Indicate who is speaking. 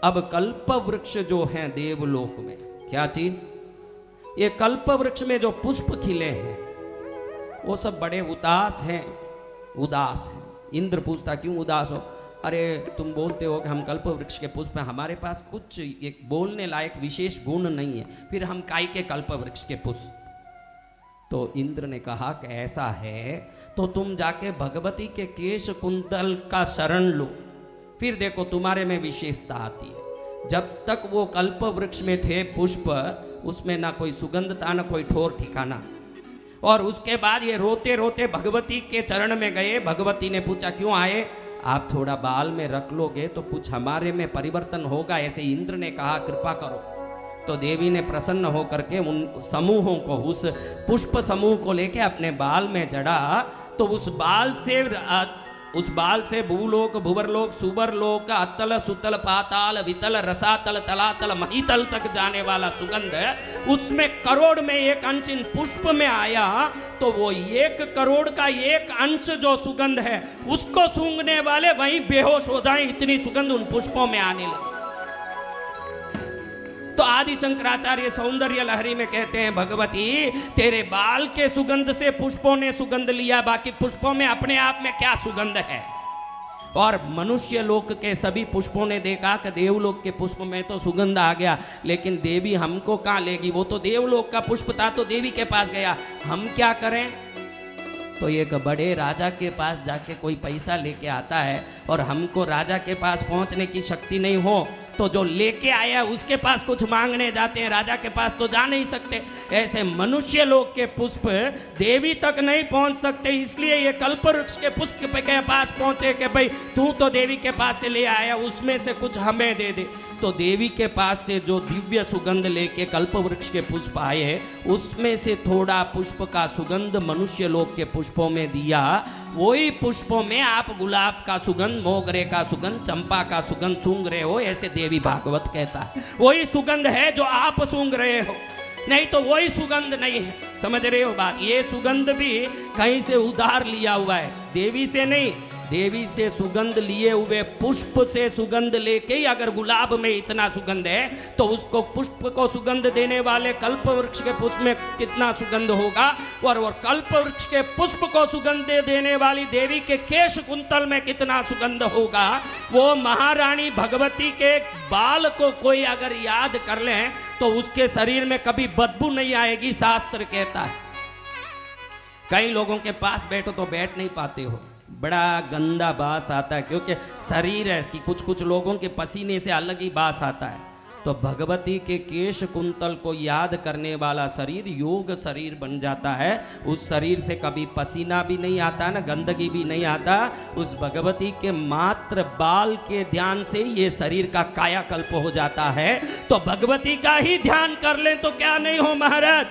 Speaker 1: अब कल्प वृक्ष जो हैं देवलोक में, क्या चीज, ये कल्प वृक्ष में जो पुष्प खिले हैं वो सब बड़े उदास हैं, उदास हैं। इंद्र पूछता क्यों उदास हो? अरे तुम बोलते हो कि हम कल्प वृक्ष के पुष्प हैं, हमारे पास कुछ एक बोलने लायक विशेष गुण नहीं है, फिर हम काय के कल्प वृक्ष के पुष्प? तो इंद्र ने कहा कि ऐसा है तो तुम जाके भगवती के केश कुंतल का शरण लो, फिर देखो तुम्हारे में विशेषता आती है। जब तक वो कल्प वृक्ष में थे पुष्प, उसमें ना कोई सुगंध था ना कोई ठोर ठिकाना। और उसके बाद ये रोते रोते भगवती के चरण में गए। भगवती ने पूछा क्यों आए? आप थोड़ा बाल में रख लोगे तो कुछ हमारे में परिवर्तन होगा, ऐसे इंद्र ने कहा, कृपा करो। तो देवी ने प्रसन्न होकर के उन समूहों को, उस पुष्प समूह को लेके अपने बाल में जड़ा। तो उस बाल से भूलोक, भुवरलोक, सुवरलोक, अतल सुतल पाताल वितल रसातल तलातल महीतल तक जाने वाला सुगंध, उसमें करोड़ में एक अंश इन पुष्प में आया। तो वो 1 करोड़ का 1 अंश जो सुगंध है उसको सूंघने वाले वहीं बेहोश हो जाएं, इतनी सुगंध उन पुष्पों में आने लगी। तो आदि शंकराचार्य सौंदर्य लहरी में कहते हैं, भगवती तेरे बाल के सुगंध से पुष्पों ने सुगंध लिया, बाकी पुष्पों में अपने आप में क्या सुगंध है? और मनुष्य लोक के सभी पुष्पों ने देखा कि देवलोक के पुष्प में तो सुगंध आ गया, लेकिन देवी हमको कहाँ लेगी? वो तो देवलोक का पुष्प था तो देवी के पास गया, हम क्या करें? तो एक बड़े राजा के पास जाके कोई पैसा लेके आता है और हमको राजा के पास पहुंचने की शक्ति नहीं हो, तो जो लेके आया उसके पास कुछ मांगने जाते हैं, राजा के पास तो जा नहीं सकते। ऐसे मनुष्य लोक के पुष्प देवी तक नहीं पहुंच सकते, इसलिए ये कल्पवृक्ष के पुष्प के पास पहुंचे कि भाई तू तो देवी के पास से ले आया, उसमें से कुछ हमें दे दे। तो देवी के पास से जो दिव्य सुगंध लेके कल्पवृक्ष के पुष्प आए, उसमें से थोड़ा पुष्प का सुगंध मनुष्य लोक के पुष्पों में दिया। वही पुष्पों में आप गुलाब का सुगंध, मोगरे का सुगंध, चंपा का सुगंध सूंघ रहे हो, ऐसे देवी भागवत कहता है। वही सुगंध है जो आप सूंघ रहे हो, नहीं तो वही सुगंध नहीं है। समझ रहे हो बात? ये सुगंध भी कहीं से उधार लिया हुआ है, देवी से नहीं। देवी से सुगंध लिए हुए पुष्प से सुगंध लेके ही अगर गुलाब में इतना सुगंध है तो उसको पुष्प को सुगंध देने वाले कल्प वृक्ष के पुष्प में कितना सुगंध होगा, और कल्प वृक्ष के पुष्प को सुगंध देने वाली देवी के केश कुंतल में कितना सुगंध होगा। वो महारानी भगवती के बाल को कोई अगर याद कर ले तो उसके शरीर में कभी बदबू नहीं आएगी, शास्त्र कहता है। कई लोगों के पास बैठो तो बैठ नहीं पाते हो, बड़ा गंदा बास आता है, क्योंकि शरीर है कि कुछ लोगों के पसीने से अलग ही बास आता है। तो भगवती के केश कुंतल को याद करने वाला शरीर योग शरीर बन जाता है। उस शरीर से कभी पसीना भी नहीं आता, ना गंदगी भी नहीं आता। उस भगवती के मात्र बाल के ध्यान से ये शरीर का कायाकल्प हो जाता है। तो भगवती का ही ध्यान कर लें तो क्या नहीं हो महाराज।